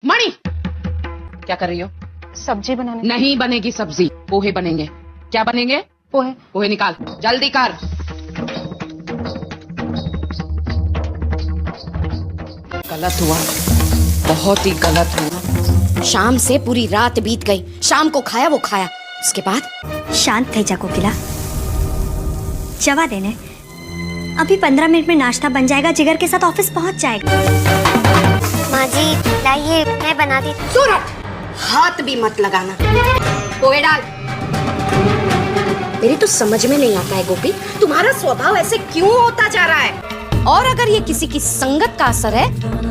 मणि, क्या कर रही हो? सब्जी बनाने। नहीं बनेगी सब्जी, पोहे बनेंगे। क्या बनेंगे? पोहे। पोहे निकाल, जल्दी कर। गलत हुआ, बहुत ही गलत हुआ। शाम से पूरी रात बीत गई, शाम को खाया वो खाया, उसके बाद शांत थे जा कोकिला, जवा देने। अभी 15 मिनट में नाश्ता बन जाएगा, जिगर के साथ ऑफिस पहुंच जाएगा। माँ जी लाइए, मैं बना दी। तुरंत हाथ भी मत लगाना। पोहे डाल। मेरी तो समझ में नहीं आता है गोपी, तुम्हारा स्वभाव ऐसे क्यों होता जा रहा है? और अगर ये किसी की संगत का असर है